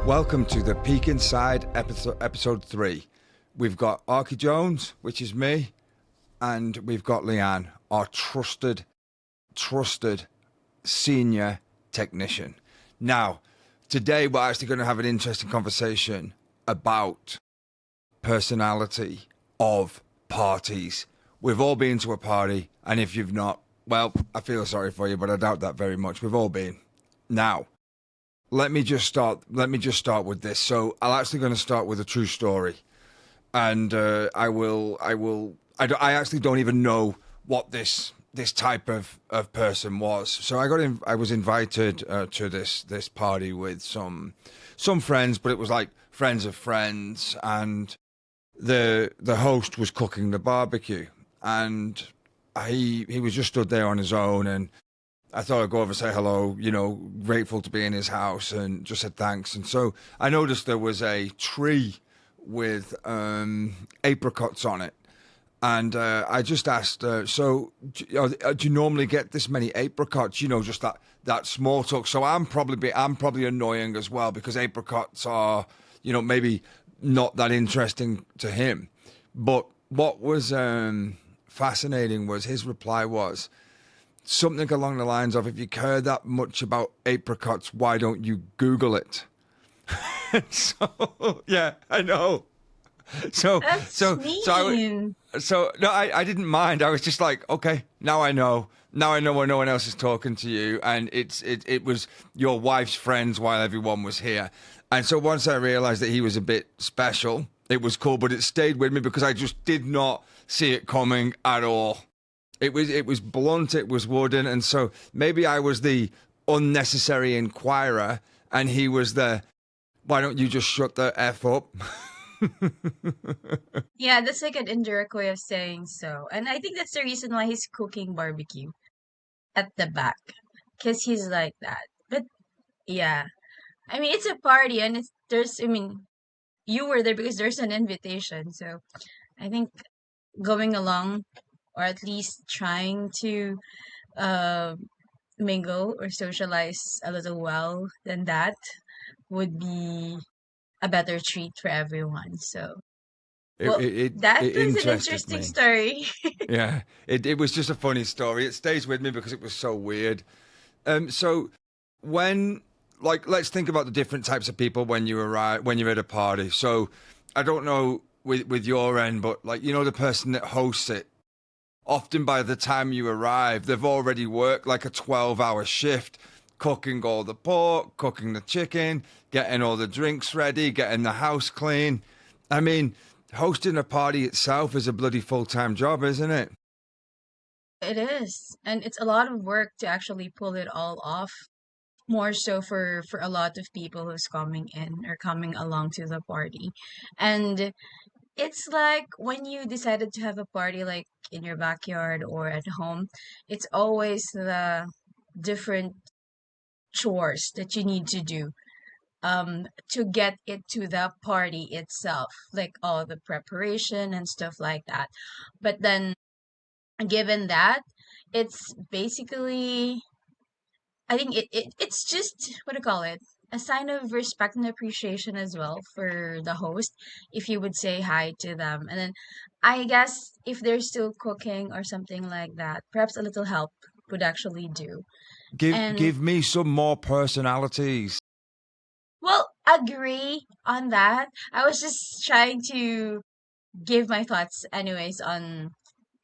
Welcome to the Peek Inside episode 3. We've got Arky Jones, which is me, and we've got Leanne, our trusted senior technician. Now, today we're actually going to have an interesting conversation about personality of parties. We've all been to a party, and if you've not, well, I feel sorry for you, but I doubt that very much. We've all been. Now, let me just start with this. So I'm actually going to start with a true story, and I actually don't even know what this type of person was. So I was invited to this party with some friends, but it was like friends of friends, and the host was cooking the barbecue, and he was just stood there on his own, and I thought I'd go over and say hello, grateful to be in his house, and just said thanks. And so I noticed there was a tree with apricots on it. And I just asked, so do you normally get this many apricots? Just that small talk. So I'm probably annoying as well, because apricots are, maybe not that interesting to him. But what was fascinating was his reply was something along the lines of, if you care that much about apricots, why don't you Google it? So, yeah, I know. That's mean. I didn't mind. I was just like, okay, now I know. Now I know when no one else is talking to you, and it was your wife's friends while everyone was here. And so once I realized that he was a bit special, it was cool, but it stayed with me because I just did not see it coming at all. It was blunt, it was wooden, and so maybe I was the unnecessary inquirer, and he was the, why don't you just shut the F up? Yeah, that's like an indirect way of saying so. And I think that's the reason why he's cooking barbecue at the back. Because he's like that. But yeah. I mean, it's a party and you were there because there's an invitation. So I think going along, or at least trying to uh, mingle or socialize a little well than that would be a better treat for everyone. So, well, that It was an interested interesting me. story. Yeah, it was just a funny story. It stays with me because it was so weird. So when, let's think about the different types of people when you're at a party. So I don't know with your end, but the person that hosts it, often by the time you arrive, they've already worked like a 12-hour shift, cooking all the pork, cooking the chicken, getting all the drinks ready, getting the house clean. I mean, hosting a party itself is a bloody full-time job, isn't it? It is. And it's a lot of work to actually pull it all off. More so for a lot of people who's coming in or coming along to the party. And it's like when you decided to have a party like in your backyard or at home, it's always the different chores that you need to do to get it to the party itself, like all the preparation and stuff like that. But then given that, it's basically, I think it's just, what do you call it, a sign of respect and appreciation as well for the host if you would say hi to them. And then I guess if they're still cooking or something like that, perhaps a little help would actually do. And Give me some more personalities. well, agree on that. I was just trying to give my thoughts anyways on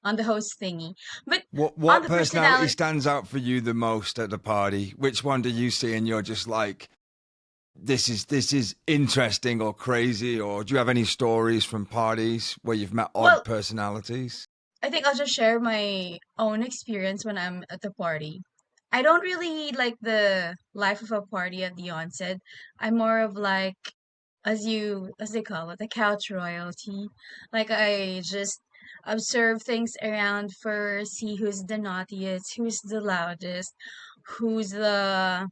the host thingy. But on What the personality personality, stands out for you the most at the party? Which one do you see and you're just like, this is interesting or crazy? Or do you have any stories from parties where you've met odd well, personalities? I think I'll just share my own experience when I'm at the party. I don't really like the life of a party at the onset. I'm more of like, as they call it, the couch royalty. Like I just observe things around first, see who's the naughtiest, who's the loudest, who's the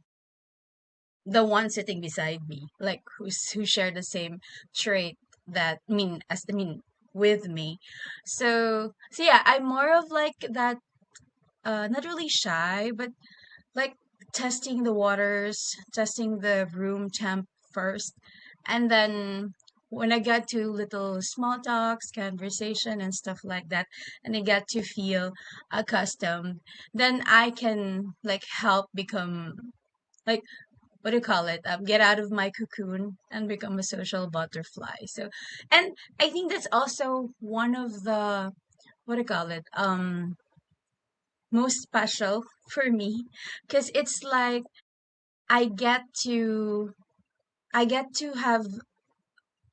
one sitting beside me, like who share the same trait that with me. So yeah, I'm more of like that, not really shy, but like testing the waters, testing the room temp first. And then when I get to little small talks, conversation, and stuff like that, and I get to feel accustomed, then I can like help become like what do you call it? Get out of my cocoon and become a social butterfly. So, and I think that's also one of the what do you call it? Most special for me because it's like I get to I get to have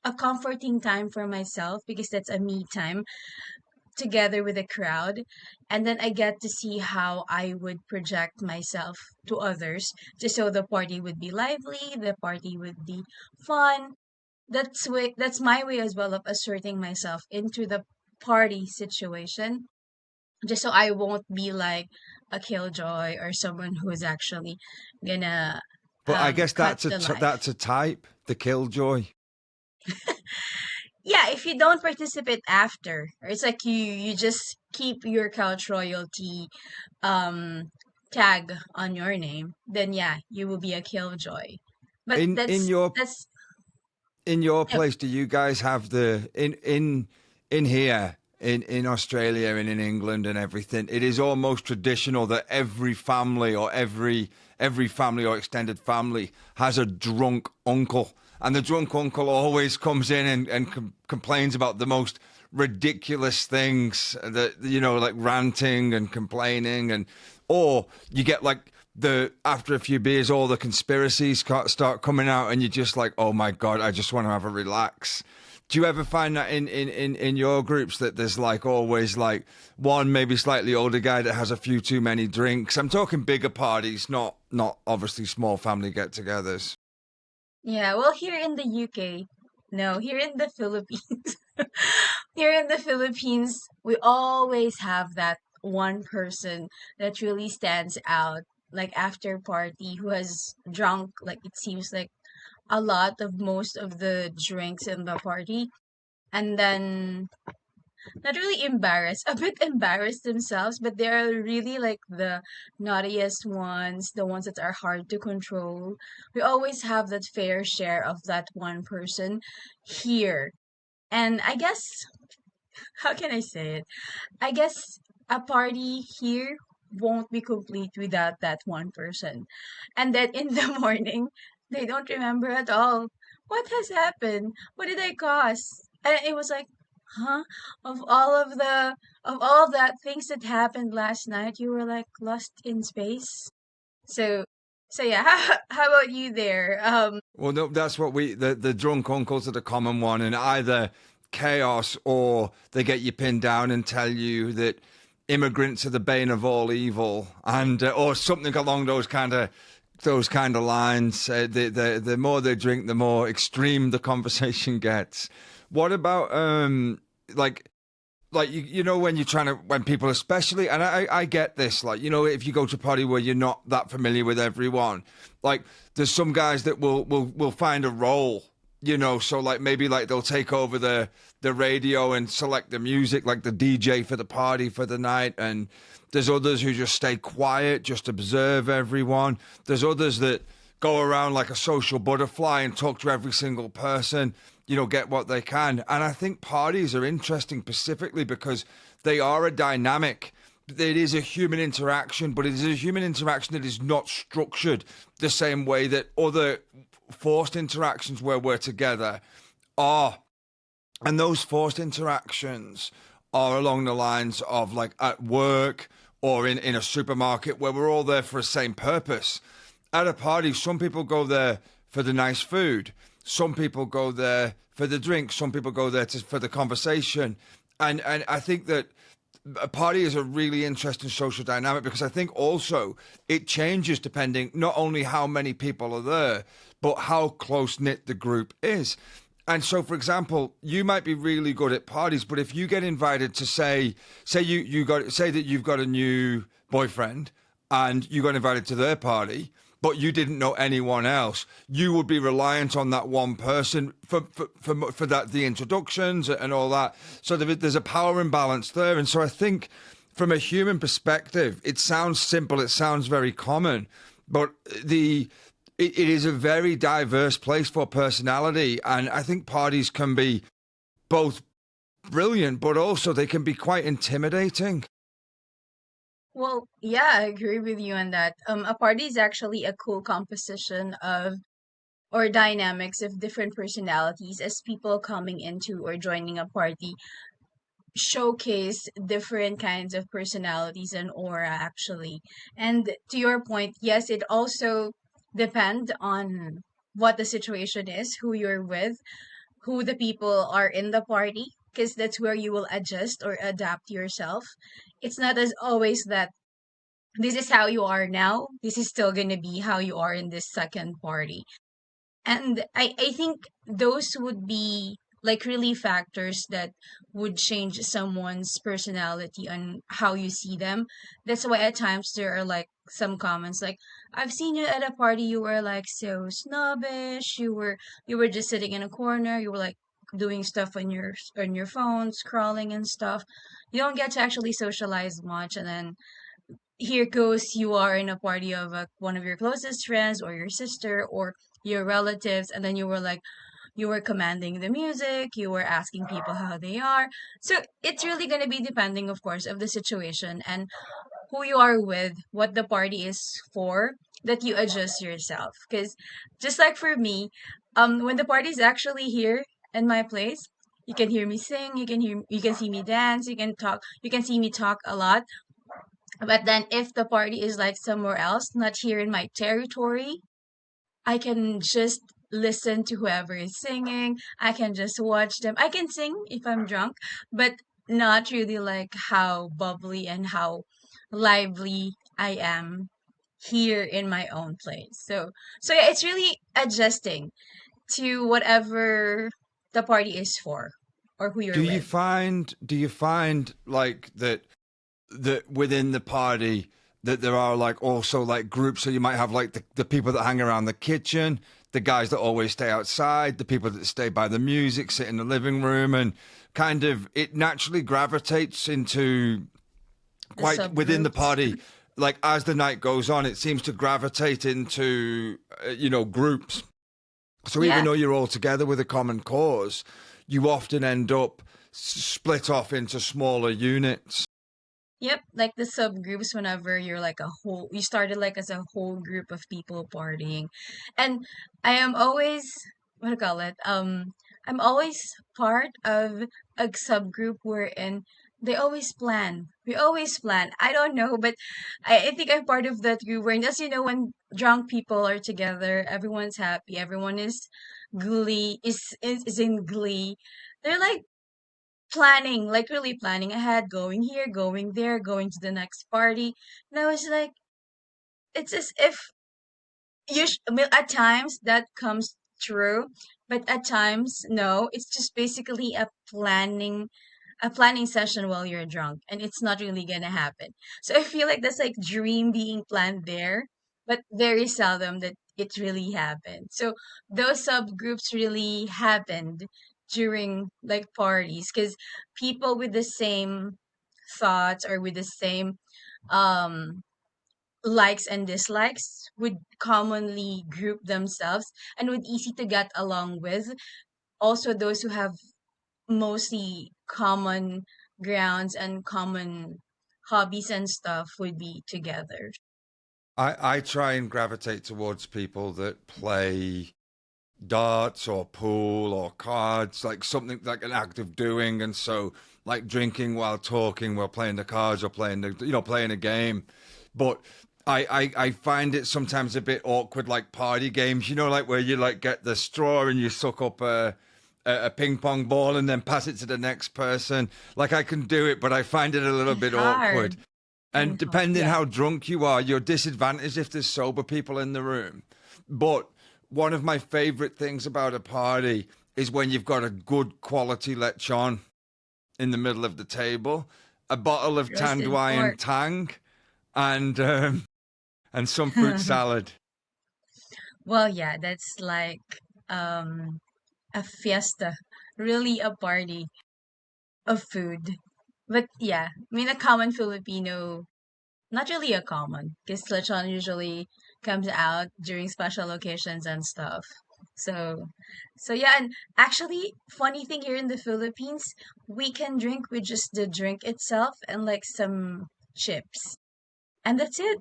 a comforting time for myself because that's a me time together with a crowd, and then I get to see how I would project myself to others just so the party would be lively, the party would be fun. That's my way as well of asserting myself into the party situation just so I won't be like a killjoy or someone who's actually gonna But I guess cut the that's life. a type, the killjoy. Yeah, if you don't participate after, or it's like you just keep your couch royalty um tag on your name, then yeah, you will be a killjoy. But In that's in your yep. place, do you guys have the in here in Australia and in England and everything? It is almost traditional that every family or every family or extended family has a drunk uncle, and the drunk uncle always comes in and complains about the most ridiculous things that like ranting and complaining, and or you get like the after a few beers, all the conspiracies start coming out, and you're just like, oh my god, I just want to have a relax. Do you ever find that in your groups that there's like always like one maybe slightly older guy that has a few too many drinks? I'm talking bigger parties, not obviously small family get-togethers. Yeah, well, here in the UK, no, here in the Philippines, here in the Philippines, we always have that one person that really stands out, like after party, who has drunk, like it seems like a lot of most of the drinks in the party, and then not really embarrassed, a bit embarrassed themselves, but they're really like the naughtiest ones, the ones that are hard to control. We always have that fair share of that one person here. And I guess, how can I say it? I guess a party here won't be complete without that one person. And then in the morning, they don't remember at all. What has happened? What did I cause? And it was like, huh? Of all of the of all of that things that happened last night, you were like lost in space. So so yeah, how about you there? Well, no, that's what the drunk uncles are the common one, and either chaos or they get you pinned down and tell you that immigrants are the bane of all evil, and or something along those kind of lines. The more they drink, the more extreme the conversation gets. What about like when you're trying to when people especially, and I get this, like if you go to a party where you're not that familiar with everyone, like there's some guys that will find a role, so like maybe like they'll take over the radio and select the music, like the DJ for the party for the night. And there's others who just stay quiet, just observe everyone. There's others that go around like a social butterfly and talk to every single person, get what they can. And I think parties are interesting specifically because they are a dynamic. It is a human interaction, but it is a human interaction that is not structured the same way that other forced interactions where we're together are. And those forced interactions are along the lines of like at work or in a supermarket where we're all there for the same purpose. At a party, some people go there for the nice food. Some people go there for the drink. Some people go there for the conversation. And I think that a party is a really interesting social dynamic because I think also it changes depending not only how many people are there, but how close knit the group is. And so, for example, you might be really good at parties, but if you get invited to say that you've got a new boyfriend and you got invited to their party, but you didn't know anyone else, you would be reliant on that one person for that the introductions and all that. So there's a power imbalance there. And so I think from a human perspective, it sounds simple, it sounds very common, but it is a very diverse place for personality, and I think parties can be both brilliant, but also they can be quite intimidating. Well, yeah, I agree with you on that. A party is actually a cool composition of or dynamics of different personalities as people coming into or joining a party showcase different kinds of personalities and aura actually. And to your point, yes, it also depend on what the situation is, who you're with, who the people are in the party, because that's where you will adjust or adapt yourself. It's not as always that this is how you are now, this is still going to be how you are in this second party. And I think those would be like really factors that would change someone's personality and how you see them. That's why at times there are like some comments like, I've seen you at a party, you were like so snobbish, you were just sitting in a corner, you were like doing stuff on your phone, scrolling and stuff. You don't get to actually socialize much, and then here goes you are in a party of one of your closest friends or your sister or your relatives, and then you were like you were commanding the music, you were asking people how they are. So it's really going to be depending of course of the situation and who you are with, what the party is for, that you adjust yourself. Because just like for me, when the party is actually here in my place, you can hear me sing, you can see me dance, you can talk, you can see me talk a lot. But then if the party is like somewhere else, not here in my territory, I can just listen to whoever is singing. I can just watch them. I can sing if I'm drunk, but not really like how bubbly and how lively I am here in my own place. So yeah, it's really adjusting to whatever the party is for or who you're with. Do you find like that within the party that there are like also like groups, so you might have like the people that hang around the kitchen, the guys that always stay outside, the people that stay by the music, sit in the living room, and kind of it naturally gravitates into The quite within the subgroups. party. Like as the night goes on, it seems to gravitate into groups. So even Yeah. though you're all together with a common cause, you often end up split off into smaller units. Yep, like the subgroups whenever you're like a whole, you started like as a whole group of people partying. And I am always, what do you call it? I'm always part of a subgroup wherein they always plan. We always plan. I don't know, but I think I'm part of that group where, as you know, when drunk people are together, everyone's happy, everyone is is in glee. They're like planning, like really planning ahead, going here, going there, going to the next party. And I was like, it's as if I mean, at times that comes true, but at times no. It's just basically a planning session while you're drunk, and it's not really gonna happen. So I feel like that's like dream being planned there, but very seldom that it really happened. So those subgroups really happened during like parties because people with the same thoughts or with the same um likes and dislikes would commonly group themselves and would easy to get along with. Also those who have mostly common grounds and common hobbies and stuff would be together. I try and gravitate towards people that play darts or pool or cards, like something like an act of doing. And so, like drinking while talking, while playing the cards or playing playing a game. But I find it sometimes a bit awkward, like party games, like where you like get the straw and you suck up a ping pong ball and then pass it to the next person. Like I can do it, but I find it a little It's bit awkward. hard. And Ping pong. depending Yeah. how drunk you are, you're disadvantaged if there's sober people in the room. But one of my favorite things about a party is when you've got a good quality lechon in the middle of the table, a bottle of Roasted Tanduay pork. Tang, and some fruit salad. Well, yeah, that's like um a fiesta, really a party of food. But yeah, I mean a common Filipino, not really a common, because lechon usually comes out during special occasions and stuff. So, so yeah, and actually, funny thing here in the Philippines, we can drink with just the drink itself and like some chips, and that's it.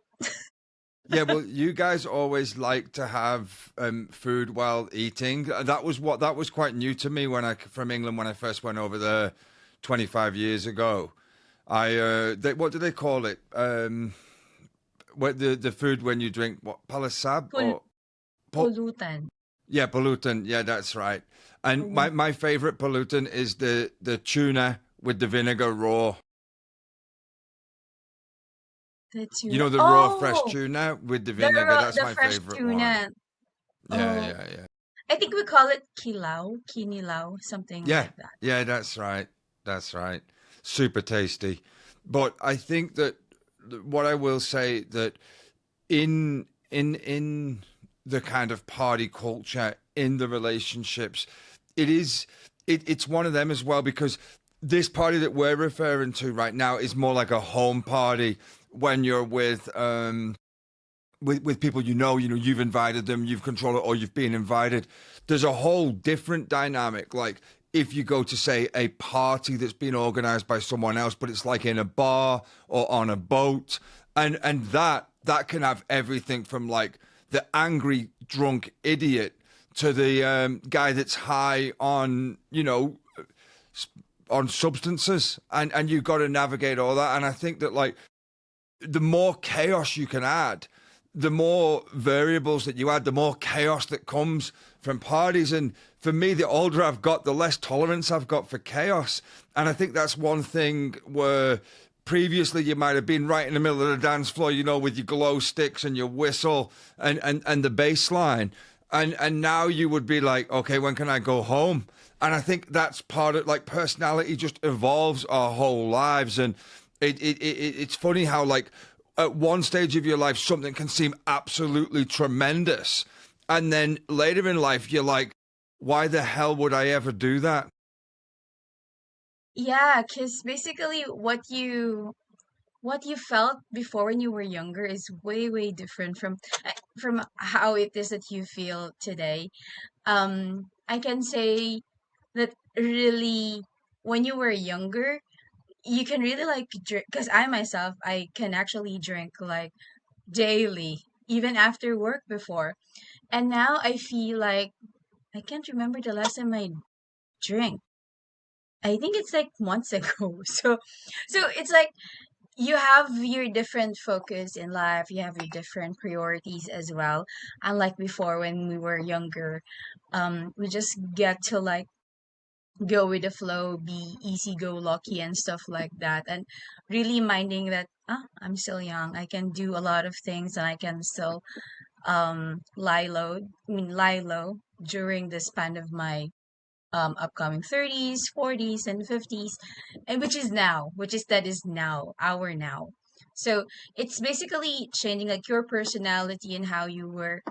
Yeah, well, you guys always like to have food while eating. That was quite new to me when I from England when I first went over there 25 years ago. What do they call it? What the food when you drink what palisab Pul or pul- Pulutan. yeah, pollutant. Yeah, that's right. And Pulu- my favorite pollutant is the tuna with the vinegar raw. The You tuna. know the raw fresh Oh, tuna with the vinegar. That's the my fresh favorite one. tuna. Yeah, Oh, yeah, yeah. I think we call it kilaw, kinilaw, something Yeah, like that. yeah, that's right. That's right. Super tasty. But I think that what I will say that in the kind of party culture in the relationships, it's one of them as well because this party that we're referring to right now is more like a home party when you're with people you know you've invited them, you've controlled it, or you've been invited. There's a whole different dynamic. Like if you go to say a party that's been organized by someone else, but it's like in a bar or on a boat, and that can have everything from like the angry drunk idiot to the guy that's high on on substances, and you've got to navigate all that. And I think that like the more chaos you can add, the more variables that you add, the more chaos that comes from parties. And for me, the older I've got, the less tolerance I've got for chaos. And I think that's one thing where previously you might have been right in the middle of the dance floor, with your glow sticks and your whistle and the bass line. And now you would be like, okay, when can I go home? And I think that's part of like personality just evolves our whole lives. And it's funny how like at one stage of your life something can seem absolutely tremendous, and then later in life you're like, why the hell would I ever do that? Yeah, because basically what you felt before when you were younger is way way different from how it is that you feel today. I can say that really when you were younger, you can really like drink because I myself I can actually drink like daily, even after work before. And now I feel like I can't remember the last time I drank. I think it's like months ago. So it's like you have your different focus in life, you have your different priorities as well. Unlike before when we were younger, we just get to like go with the flow, be easy go lucky and stuff like that. And really minding that I'm still young. I can do a lot of things and I can still lie low during the span of my upcoming 30s, 40s and 50s, and which is that is now, our now. So it's basically changing like your personality and how you were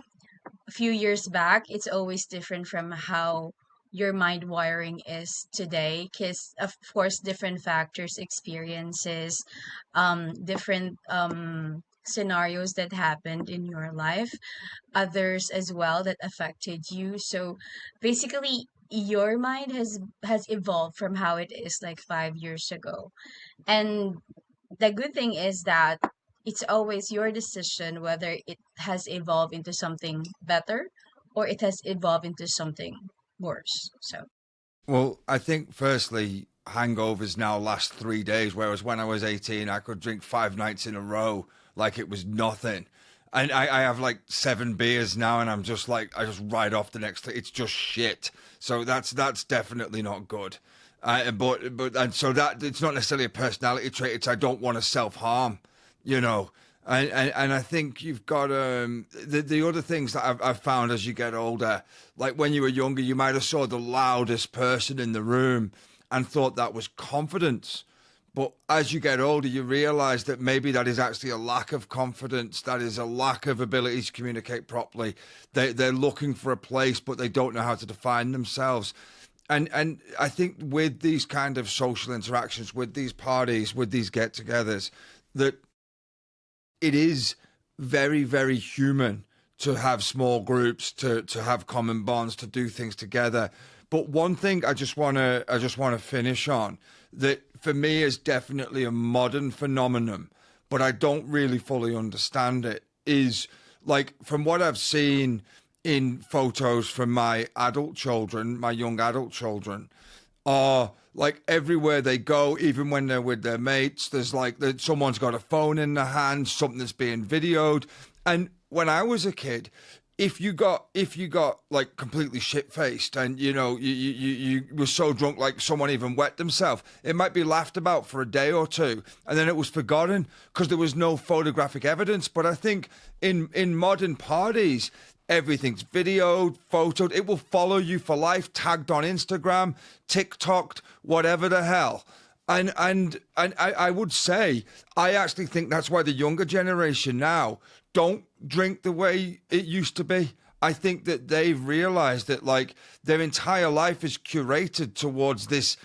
a few years back. It's always different from how your mind wiring is today because of course different factors, experiences, different scenarios that happened in your life, others as well that affected you. So basically your mind has evolved from how it is like 5 years ago. And the good thing is that it's always your decision whether it has evolved into something better or it has evolved into something worse. So Well, I think firstly, hangovers now last 3 days, whereas when I was 18, I could drink 5 nights in a row like it was nothing. And I have like 7 beers now, and I'm just like, I just ride off the next. It's just shit. So that's definitely not good. And so that it's not necessarily a personality trait. It's I don't want to self harm, you know. And I think you've got the other things that I've found as you get older, like when you were younger, you might have saw the loudest person in the room and thought that was confidence. But as you get older, you realize that maybe that is actually a lack of confidence. That is a lack of ability to communicate properly. They're looking for a place, but they don't know how to define themselves. And I think with these kind of social interactions, with these parties, with these get-togethers, that it is very, very human to have small groups, to have common bonds, to do things together. But one thing I just want to finish on that for me is definitely a modern phenomenon, but I don't really fully understand it, is like from what I've seen in photos from my adult children, my young adult children, are like everywhere they go, even when they're with their mates, there's like that someone's got a phone in their hand, something that's being videoed. And when I was a kid, if you got like completely shit faced and you were so drunk like someone even wet themselves, it might be laughed about for a day or two and then it was forgotten because there was no photographic evidence. But I think in modern parties, everything's videoed, photoed. It will follow you for life, tagged on Instagram, TikToked, whatever the hell. And I would say I actually think that's why the younger generation now don't drink the way it used to be. I think that they've realized that like their entire life is curated towards this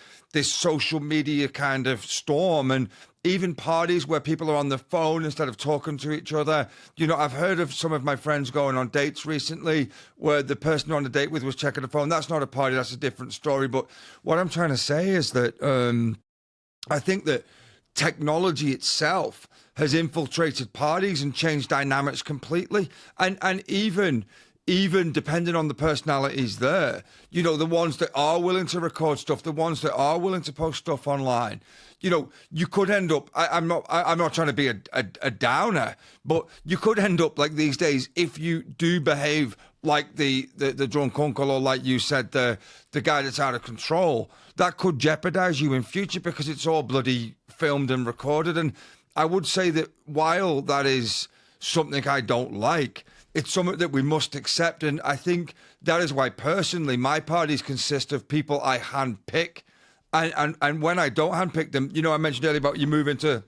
social media kind of storm, and even parties where people are on the phone instead of talking to each other. I've heard of some of my friends going on dates recently where the person you're on the date with was checking the phone. That's not a party, that's a different story. But what I'm trying to say is that I think that technology itself has infiltrated parties and changed dynamics completely. And even depending on the personalities there, the ones that are willing to record stuff, the ones that are willing to post stuff online, you could end up. I'm not trying to be a downer, but you could end up like these days if you do behave like the drunk uncle, or like you said, the guy that's out of control. That could jeopardize you in future because it's all bloody filmed and recorded. And I would say that while that is something I don't like, it's something that we must accept. And I think that is why personally my parties consist of people I handpick. And when I don't handpick them, I mentioned earlier about you move into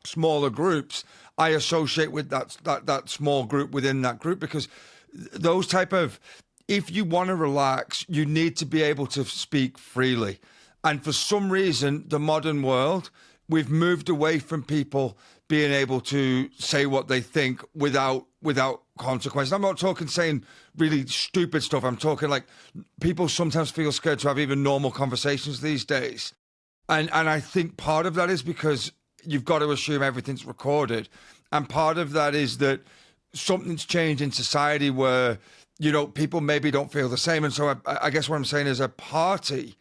smaller groups. I associate with that small group within that group because those type of, if you want to relax, you need to be able to speak freely. And for some reason, the modern world, we've moved away from people being able to say what they think without consequences. I'm not talking saying really stupid stuff. I'm talking like people sometimes feel scared to have even normal conversations these days. And I think part of that is because you've got to assume everything's recorded. And part of that is that something's changed in society where, people maybe don't feel the same. And so I guess what I'm saying is a party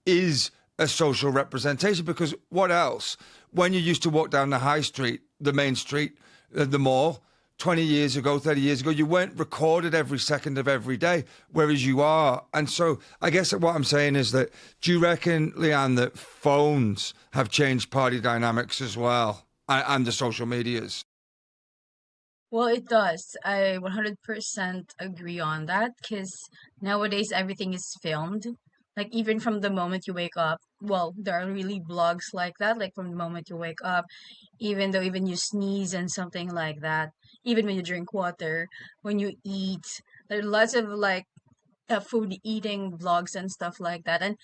is a social representation, because what else? When you used to walk down the high street, the main street, the mall, 20 years ago, 30 years ago, you weren't recorded every second of every day, whereas you are. And so I guess what I'm saying is that, do you reckon, Leanne, that phones have changed party dynamics as well, and the social medias? Well, it does. I 100% agree on that because nowadays everything is filmed. Like, even from the moment you wake up, well, there are really blogs like that. Like, from the moment you wake up, even though even you sneeze and something like that, even when you drink water, when you eat, there are lots of like food eating vlogs and stuff like that. And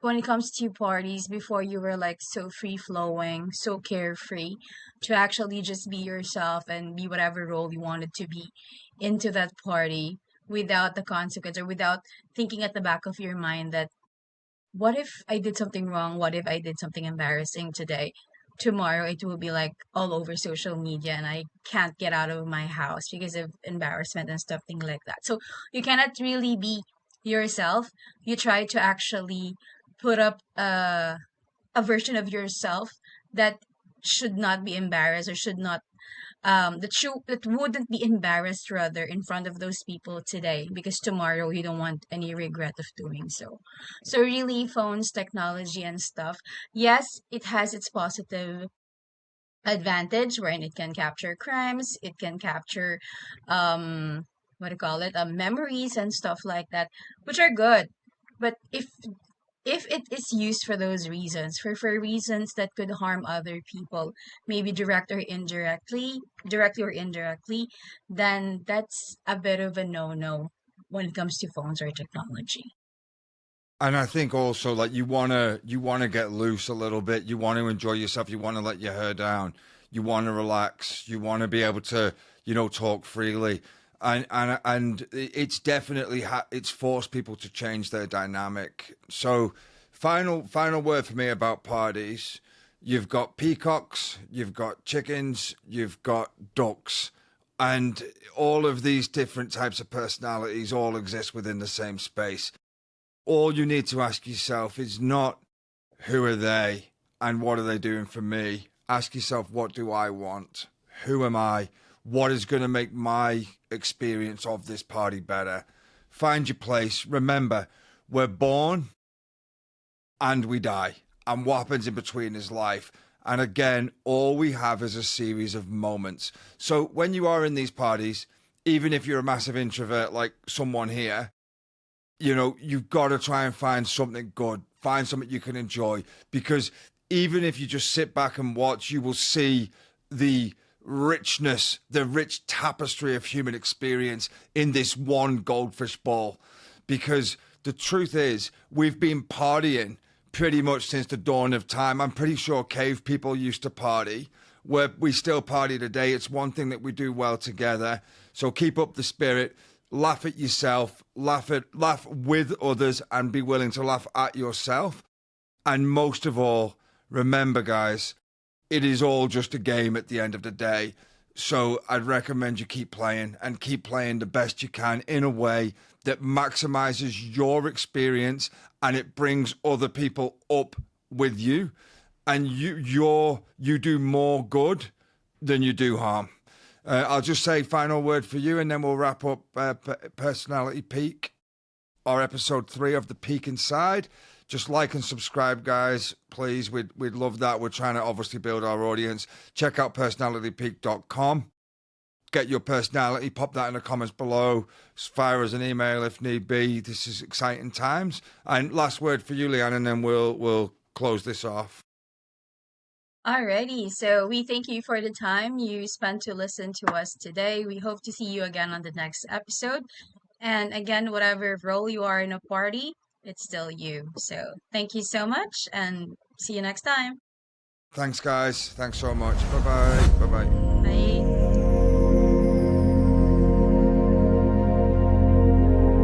when it comes to parties, before you were like so free flowing, so carefree, to actually just be yourself and be whatever role you wanted to be into that party without the consequence, or without thinking at the back of your mind that what if I did something wrong? What if I did something embarrassing today? Tomorrow it will be like all over social media and I can't get out of my house because of embarrassment and stuff, things like that. So you cannot really be yourself. You try to actually put up a version of yourself that should not be embarrassed, or should not that wouldn't be embarrassed rather in front of those people today, because tomorrow you don't want any regret of doing so. So really, phones, technology and stuff, yes, it has its positive advantage wherein it can capture crimes, it can capture what do you call it, memories and stuff like that, which are good. But if it is used for those reasons, for reasons that could harm other people, maybe directly or indirectly, then that's a bit of a no-no when it comes to phones or technology. And I think also like you wanna get loose a little bit. You want to enjoy yourself. You want to let your hair down. you want to relax, you want to be able to, talk freely. And it's definitely it's forced people to change their dynamic. So final word for me about parties. You've got peacocks, you've got chickens, you've got ducks, and all of these different types of personalities all exist within the same space. All you need to ask yourself is not who are they and what are they doing for me. Ask yourself, what do I want? Who am I? What is going to make my experience of this party better? Find your place. Remember, we're born and we die. And what happens in between is life. And again, all we have is a series of moments. So when you are in these parties, even if you're a massive introvert like someone here, you've got to try and find something good, find something you can enjoy, because even if you just sit back and watch, you will see the richness, the rich tapestry of human experience in this one goldfish bowl. Because the truth is, we've been partying pretty much since the dawn of time. I'm pretty sure cave people used to party. We still party today. It's one thing that we do well together. So keep up the spirit. Laugh at yourself, laugh with others, and be willing to laugh at yourself. And most of all, remember, guys, it is all just a game at the end of the day. So I'd recommend you keep playing and keep playing the best you can in a way that maximizes your experience and it brings other people up with you. And you do more good than you do harm. I'll just say final word for you, and then we'll wrap up Personality Peak, or episode 3 of The Peak Inside. Just like and subscribe, guys, please. We'd love that. We're trying to obviously build our audience. Check out personalitypeak.com. Get your personality. Pop that in the comments below. Fire us an email if need be. This is exciting times. And last word for you, Leanne, and then we'll close this off. Alrighty, so we thank you for the time you spent to listen to us today. We hope to see you again on the next episode. And again, whatever role you are in a party, it's still you. So thank you so much and see you next time. Thanks, guys. Thanks so much. Bye-bye. Bye-bye.